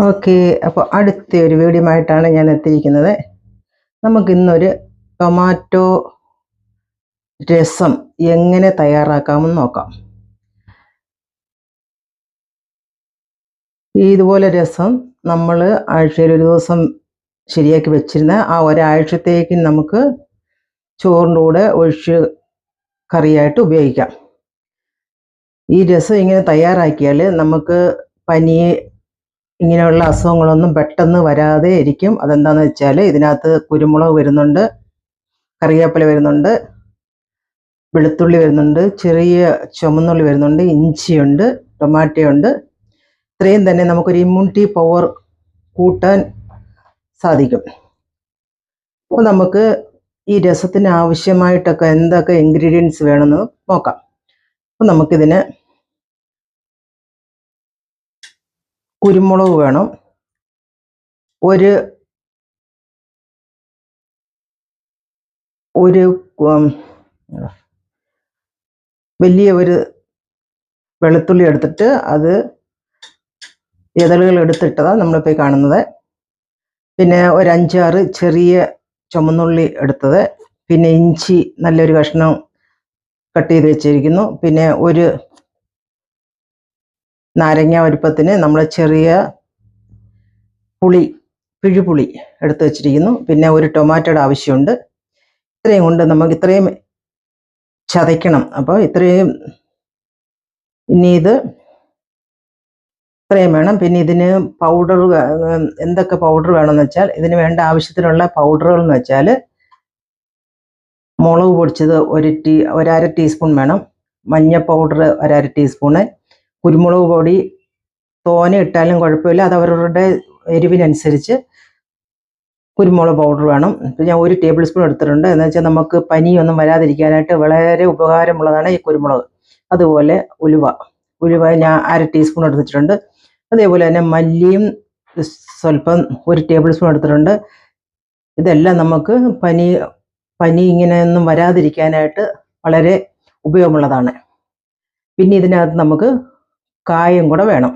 Okay, അപ്പോൾ അടുത്ത ഒരു വീഡിയോ ആയിട്ടാണ് ഞാൻ എത്തിയിരിക്കുന്നത്. നമുക്കിന്നൊരു ടൊമാറ്റോ രസം എങ്ങനെ തയ്യാറാക്കാമെന്ന് നോക്കാം. ഇതുപോലെ രസം നമ്മൾ ആഴ്ചയിൽ ഒരു ദിവസം ശരിയാക്കി വെച്ചിരുന്ന ആ ഒരാഴ്ചത്തേക്ക് നമുക്ക് ചോറിൻ്റെ കൂടെ ഒഴിച്ച് കറിയായിട്ട് ഉപയോഗിക്കാം. ഈ രസം ഇങ്ങനെ തയ്യാറാക്കിയാൽ നമുക്ക് പനി ഇങ്ങനെയുള്ള അസുഖങ്ങളൊന്നും പെട്ടെന്ന് വരാതെ ഇരിക്കും. അതെന്താണെന്ന് വെച്ചാൽ ഇതിനകത്ത് കുരുമുളക് വരുന്നുണ്ട്, കറിവേപ്പില വരുന്നുണ്ട്, വെളുത്തുള്ളി വരുന്നുണ്ട്, ചെറിയ ചുമന്നുള്ളി വരുന്നുണ്ട്, ഇഞ്ചിയുണ്ട്, ടൊമാറ്റോ ഉണ്ട്. ഇത്രയും തന്നെ നമുക്കൊരു ഇമ്മ്യൂണിറ്റി പവർ കൂട്ടാൻ സാധിക്കും. അപ്പോൾ നമുക്ക് ഈ രസത്തിന് ആവശ്യമായിട്ടൊക്കെ എന്തൊക്കെ ഇൻഗ്രീഡിയൻസ് വേണമെന്ന് നോക്കാം. അപ്പോൾ നമുക്കിതിന് കുരുമുളക് വേണം, ഒരു വലിയ ഒരു വെളുത്തുള്ളി എടുത്തിട്ട് അത് ഇതളുകൾ എടുത്തിട്ടതാണ് നമ്മളിപ്പോൾ കാണുന്നത്. പിന്നെ ഒരു 5-6 ചെറിയ ചുമന്നുള്ളി എടുത്തത്, പിന്നെ ഇഞ്ചി നല്ലൊരു കഷ്ണം കട്ട് ചെയ്ത് വെച്ചിരിക്കുന്നു, പിന്നെ ഒരു നാരങ്ങ വലുപ്പത്തിന് നമ്മൾ ചെറിയ പിഴുപുളി എടുത്ത് വെച്ചിരിക്കുന്നു, പിന്നെ ഒരു ടൊമാറ്റോയുടെ ആവശ്യമുണ്ട്. ഇത്രയും കൊണ്ട് നമുക്ക് ഇത്രയും ചതയ്ക്കണം. അപ്പോൾ ഇത്രയും ഇത്രയും വേണം. പിന്നെ ഇതിന് പൗഡർ എന്തൊക്കെ പൗഡർ വേണമെന്ന് വെച്ചാൽ ഇതിന് വേണ്ട ആവശ്യത്തിനുള്ള പൗഡറുകൾ എന്ന് വെച്ചാൽ മുളക് പൊടിച്ചത് 1/2 ടീസ്പൂൺ വേണം, മഞ്ഞ പൗഡർ 1/2 ടീസ്പൂണ്, കുരുമുളക് പൊടി തോനെ ഇട്ടാലും കുഴപ്പമില്ല, അത് അവരവരുടെ എരിവിനനുസരിച്ച് കുരുമുളക് പൗഡർ വേണം. ഇപ്പം ഞാൻ 1 ടേബിൾ സ്പൂൺ എടുത്തിട്ടുണ്ട്. എന്ന് വെച്ചാൽ നമുക്ക് പനിയൊന്നും വരാതിരിക്കാനായിട്ട് വളരെ ഉപകാരമുള്ളതാണ് ഈ കുരുമുളക്. അതുപോലെ ഉലുവ ഞാൻ 1/2 ടീസ്പൂൺ എടുത്തിട്ടുണ്ട്. അതേപോലെ തന്നെ മല്ലിയും സ്വല്പം 1 ടേബിൾ സ്പൂൺ എടുത്തിട്ടുണ്ട്. ഇതെല്ലാം നമുക്ക് പനി ഇങ്ങനെയൊന്നും വരാതിരിക്കാനായിട്ട് വളരെ ഉപയോഗമുള്ളതാണ്. പിന്നെ ഇതിനകത്ത് നമുക്ക് കായം കൂടെ വേണം.